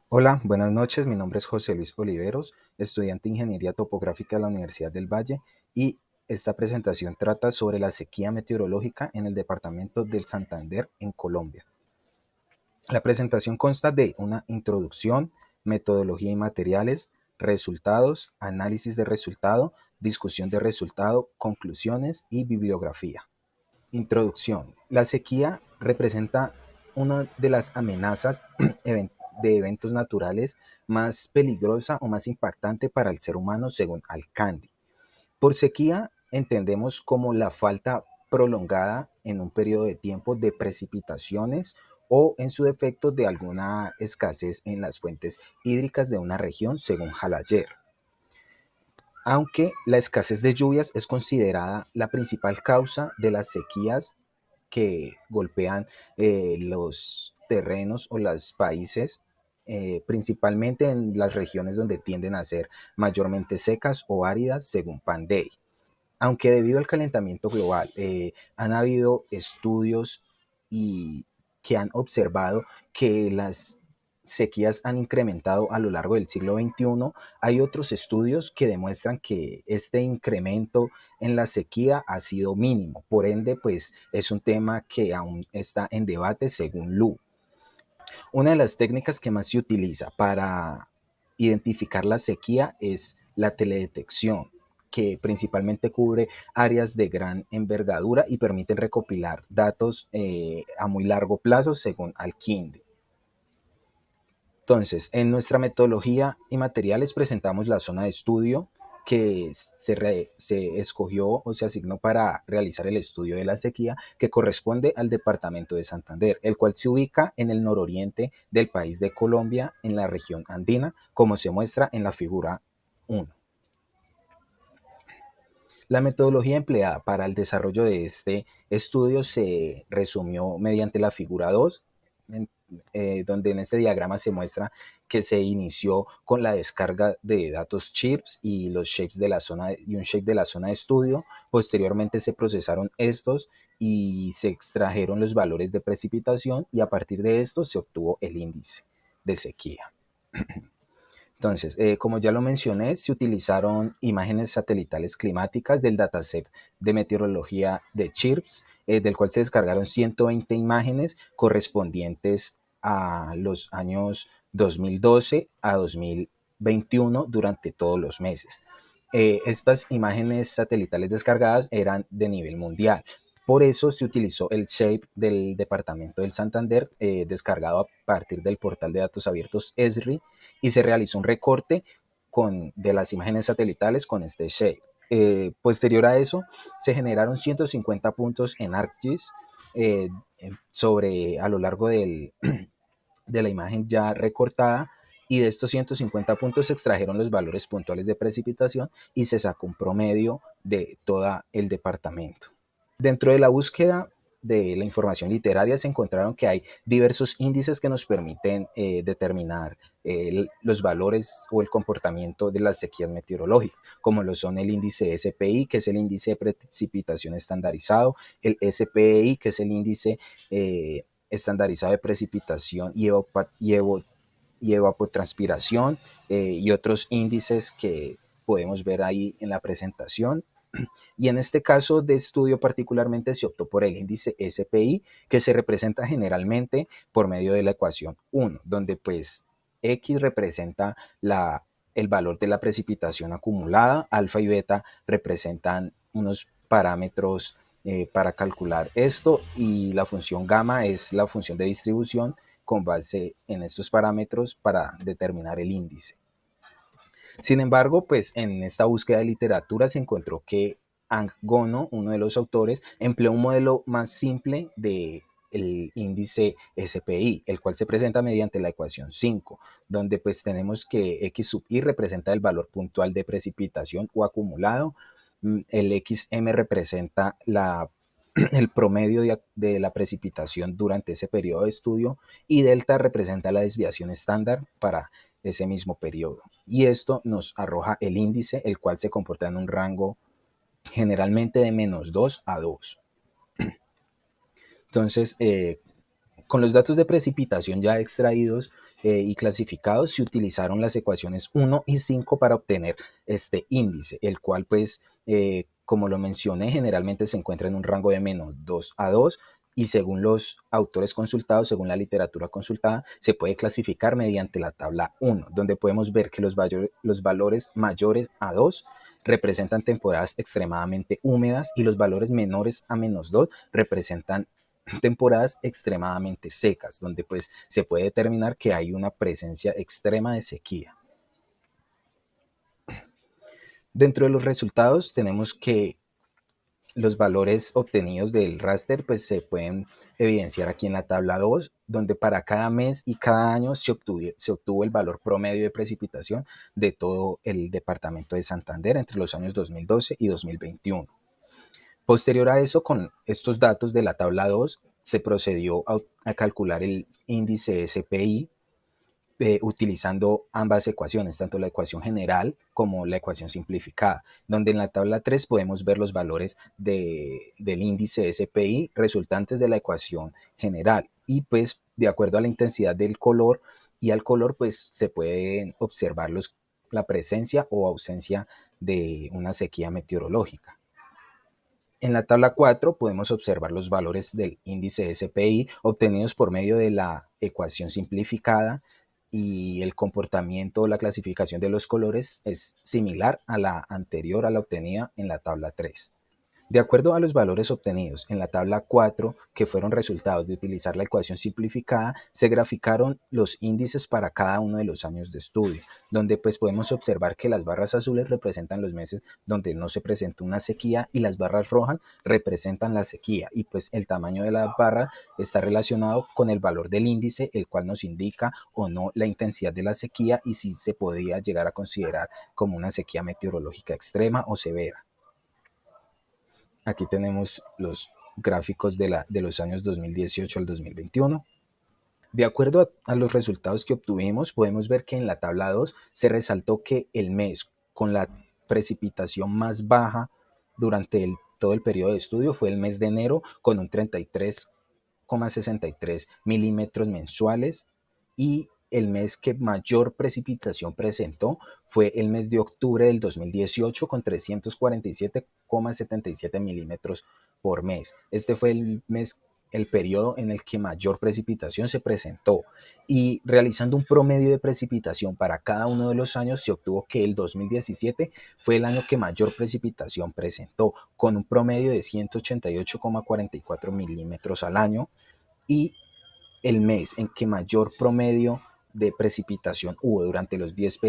Hola, buenas noches. Mi nombre es José Luis Oliveros, estudiante de Ingeniería Topográfica de la Universidad del Valle y esta presentación trata sobre la sequía meteorológica en el departamento del Santander en Colombia. La presentación consta de una introducción, metodología y materiales, resultados, análisis de resultado, discusión de resultado, conclusiones y bibliografía. Introducción. La sequía representa una de las amenazas de eventos naturales más peligrosa o más impactante para el ser humano según Alcandi. Por sequía entendemos como la falta prolongada en un periodo de tiempo de precipitaciones o en su defecto de alguna escasez en las fuentes hídricas de una región según Halayer. Aunque la escasez de lluvias es considerada la principal causa de las sequías que golpean los terrenos o los países, principalmente en las regiones donde tienden a ser mayormente secas o áridas, según Pandey. Aunque debido al calentamiento global han habido estudios y que han observado que las sequías han incrementado a lo largo del siglo XXI, hay otros estudios que demuestran que este incremento en la sequía ha sido mínimo. Por ende, pues es un tema que aún está en debate según Lu. Una de las técnicas que más se utiliza para identificar la sequía es la teledetección, que principalmente cubre áreas de gran envergadura y permite recopilar datos a muy largo plazo según Alkindi. Entonces, en nuestra metodología y materiales presentamos la zona de estudio que se escogió o se asignó para realizar el estudio de la sequía, que corresponde al departamento de Santander, el cual se ubica en el nororiente del país de Colombia, en la región andina, como se muestra en la figura 1. La metodología empleada para el desarrollo de este estudio se resumió mediante la figura 2, donde en este diagrama se muestra que se inició con la descarga de datos chips y los shapes de la zona y un shape de la zona de estudio. Posteriormente se procesaron estos y se extrajeron los valores de precipitación y a partir de esto se obtuvo el índice de sequía. Entonces, como ya lo mencioné, se utilizaron imágenes satelitales climáticas del dataset de meteorología de CHIRPS, del cual se descargaron 120 imágenes correspondientes a los años 2012 a 2021 durante todos los meses. Estas imágenes satelitales descargadas eran de nivel mundial. Por eso se utilizó el shape del departamento del Santander, descargado a partir del portal de datos abiertos ESRI, y se realizó un recorte de las imágenes satelitales con este shape. Posterior a eso, se generaron 150 puntos en ArcGIS a lo largo de la imagen ya recortada, y de estos 150 puntos se extrajeron los valores puntuales de precipitación y se sacó un promedio de todo el departamento. Dentro de la búsqueda de la información literaria se encontraron que hay diversos índices que nos permiten determinar los valores o el comportamiento de las sequías meteorológicas, como lo son el índice SPI, que es el índice de precipitación estandarizado, el SPI, que es el índice estandarizado de precipitación y evapotranspiración, y otros índices que podemos ver ahí en la presentación. Y en este caso de estudio particularmente se optó por el índice SPI, que se representa generalmente por medio de la ecuación 1, donde pues X representa el valor de la precipitación acumulada, alfa y beta representan unos parámetros para calcular esto, y la función gamma es la función de distribución con base en estos parámetros para determinar el índice. Sin embargo, pues en esta búsqueda de literatura se encontró que Ang Gono, uno de los autores, empleó un modelo más simple de el índice SPI, el cual se presenta mediante la ecuación 5, donde pues tenemos que X sub I representa el valor puntual de precipitación o acumulado, el XM representa el promedio de la precipitación durante ese periodo de estudio, y delta representa la desviación estándar para ese mismo periodo. Y esto nos arroja el índice, el cual se comporta en un rango generalmente de -2 a 2. Entonces, Con los datos de precipitación ya extraídos y clasificados, se utilizaron las ecuaciones 1 y 5 para obtener este índice, el cual, pues, como lo mencioné, generalmente se encuentra en un rango de -2 a 2, y según los autores consultados, según la literatura consultada, se puede clasificar mediante la tabla 1, donde podemos ver que los valores mayores a 2 representan temporadas extremadamente húmedas y los valores menores a -2 representan temporadas extremadamente secas, donde pues se puede determinar que hay una presencia extrema de sequía. Dentro de los resultados tenemos que los valores obtenidos del raster pues se pueden evidenciar aquí en la tabla 2, donde para cada mes y cada año se obtuvo el valor promedio de precipitación de todo el departamento de Santander entre los años 2012 y 2021. Posterior a eso, con estos datos de la tabla 2, se procedió a calcular el índice SPI utilizando ambas ecuaciones, tanto la ecuación general como la ecuación simplificada, donde en la tabla 3 podemos ver los valores del índice SPI resultantes de la ecuación general, y pues de acuerdo a la intensidad del color y al color pues se pueden observar la presencia o ausencia de una sequía meteorológica. En la tabla 4 podemos observar los valores del índice SPI obtenidos por medio de la ecuación simplificada, y el comportamiento o la clasificación de los colores es similar a la anterior, a la obtenida en la tabla 3. De acuerdo a los valores obtenidos en la tabla 4, que fueron resultados de utilizar la ecuación simplificada, se graficaron los índices para cada uno de los años de estudio, donde pues podemos observar que las barras azules representan los meses donde no se presentó una sequía y las barras rojas representan la sequía, y pues el tamaño de la barra está relacionado con el valor del índice, el cual nos indica o no la intensidad de la sequía y si se podía llegar a considerar como una sequía meteorológica extrema o severa. Aquí tenemos los gráficos de los años 2018 al 2021. De acuerdo a los resultados que obtuvimos, podemos ver que en la tabla 2 se resaltó que el mes con la precipitación más baja durante todo el periodo de estudio fue el mes de enero, con un 33,63 milímetros mensuales, y el mes que mayor precipitación presentó fue el mes de octubre del 2018 con 347,77 milímetros por mes. Este fue el periodo en el que mayor precipitación se presentó, y realizando un promedio de precipitación para cada uno de los años se obtuvo que el 2017 fue el año que mayor precipitación presentó, con un promedio de 188,44 milímetros al año, y el mes en que mayor promedio de precipitación hubo durante los 10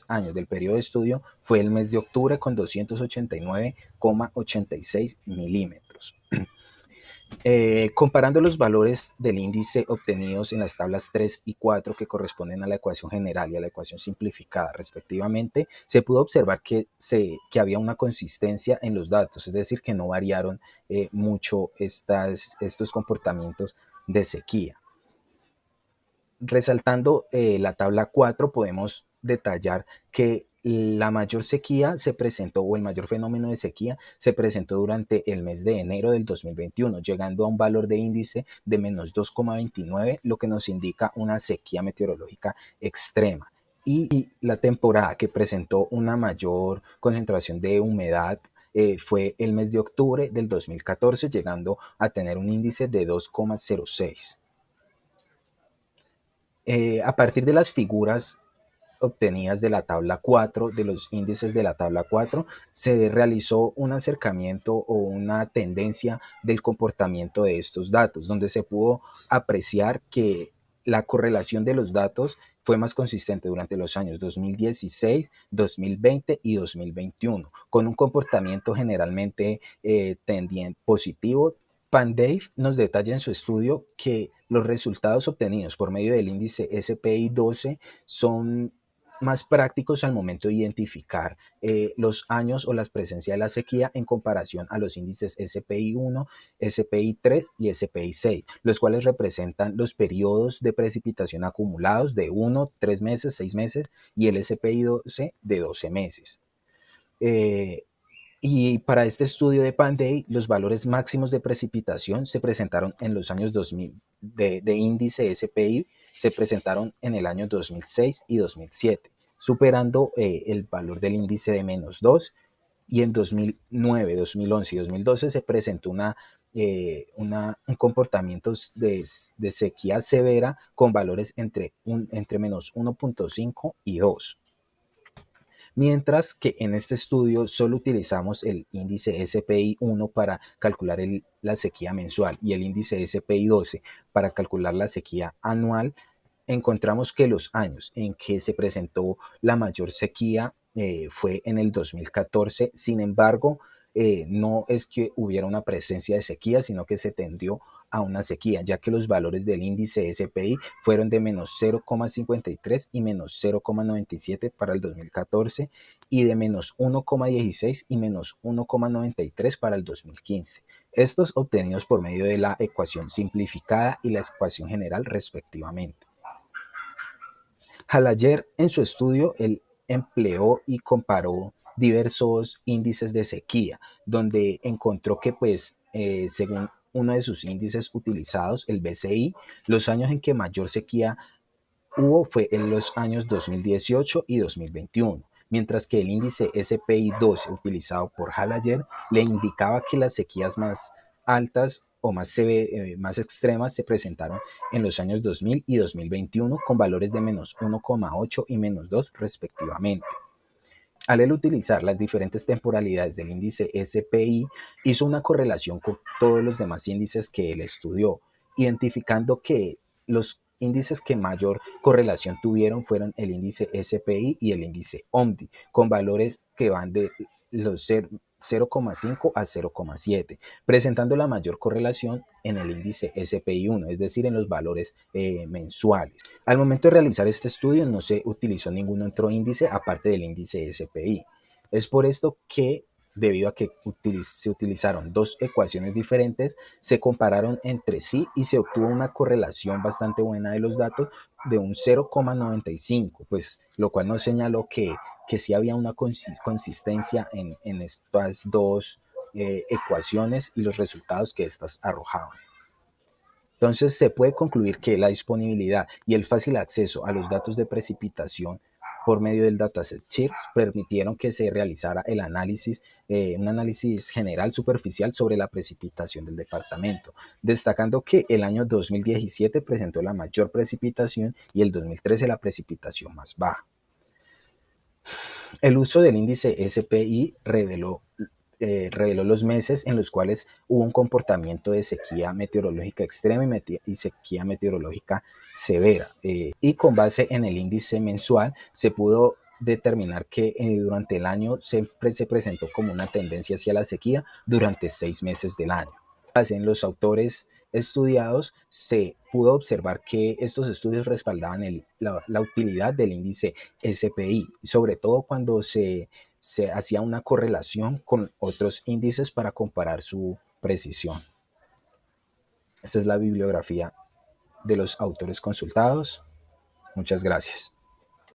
años del periodo de estudio fue el mes de octubre con 289,86 milímetros. Comparando los valores del índice obtenidos en las tablas 3 y 4, que corresponden a la ecuación general y a la ecuación simplificada respectivamente, se pudo observar que había una consistencia en los datos, es decir, que no variaron mucho estos comportamientos de sequía. Resaltando la tabla 4, podemos detallar que la mayor sequía se presentó, o el mayor fenómeno de sequía se presentó durante el mes de enero del 2021, llegando a un valor de índice de -2,29, lo que nos indica una sequía meteorológica extrema. Y la temporada que presentó una mayor concentración de humedad fue el mes de octubre del 2014, llegando a tener un índice de 2,06. A partir de las figuras obtenidas de la tabla 4, de los índices de la tabla 4, se realizó un acercamiento o una tendencia del comportamiento de estos datos, donde se pudo apreciar que la correlación de los datos fue más consistente durante los años 2016, 2020 y 2021, con un comportamiento generalmente tendiente positivo. Pandave nos detalla en su estudio que los resultados obtenidos por medio del índice SPI 12 son más prácticos al momento de identificar los años o la presencia de la sequía en comparación a los índices SPI 1, SPI 3 y SPI 6, los cuales representan los periodos de precipitación acumulados de 1, 3 meses, 6 meses, y el SPI 12 de 12 meses. Y para este estudio de Panday, los valores máximos de precipitación se presentaron en los años 2000, de índice SPI, se presentaron en el año 2006 y 2007, superando el valor del índice de -2, y en 2009, 2011 y 2012 se presentó un comportamiento de sequía severa con valores entre -1.5 y 2. Mientras que en este estudio solo utilizamos el índice SPI 1 para calcular la sequía mensual y el índice SPI 12 para calcular la sequía anual, encontramos que los años en que se presentó la mayor sequía fue en el 2014. Sin embargo, no es que hubiera una presencia de sequía, sino que se tendió a una sequía, ya que los valores del índice SPI fueron de -0,53 y -0,97 para el 2014 y de -1,16 y -1,93 para el 2015. Estos obtenidos por medio de la ecuación simplificada y la ecuación general respectivamente. Hallager, en su estudio, él empleó y comparó diversos índices de sequía, donde encontró que, pues, según uno de sus índices utilizados, el BCI, los años en que mayor sequía hubo fue en los años 2018 y 2021, mientras que el índice SPI 12 utilizado por Hallager le indicaba que las sequías más altas o más extremas se presentaron en los años 2000 y 2021 con valores de -1,8 y -2 respectivamente. Al él utilizar las diferentes temporalidades del índice SPI, hizo una correlación con todos los demás índices que él estudió, identificando que los índices que mayor correlación tuvieron fueron el índice SPI y el índice OMDI, con valores que van de los 0,5 a 0,7, presentando la mayor correlación en el índice SPI 1, es decir, en los valores mensuales. Al momento de realizar este estudio no se utilizó ningún otro índice aparte del índice SPI. Es por esto que, debido a que se utilizaron dos ecuaciones diferentes, se compararon entre sí y se obtuvo una correlación bastante buena de los datos de un 0,95, pues, lo cual nos señaló que sí había una consistencia en estas dos ecuaciones y los resultados que éstas arrojaban. Entonces, se puede concluir que la disponibilidad y el fácil acceso a los datos de precipitación por medio del dataset CHIRS permitieron que se realizara un análisis general superficial sobre la precipitación del departamento, destacando que el año 2017 presentó la mayor precipitación y el 2013 la precipitación más baja. El uso del índice SPI reveló los meses en los cuales hubo un comportamiento de sequía meteorológica extrema y sequía meteorológica severa. Y con base en el índice mensual se pudo determinar que durante el año siempre se presentó como una tendencia hacia la sequía durante 6 meses del año. En los autores estudiados se pudo observar que estos estudios respaldaban la utilidad del índice SPI, sobre todo cuando se hacía una correlación con otros índices para comparar su precisión. Esta es la bibliografía de los autores consultados. Muchas gracias.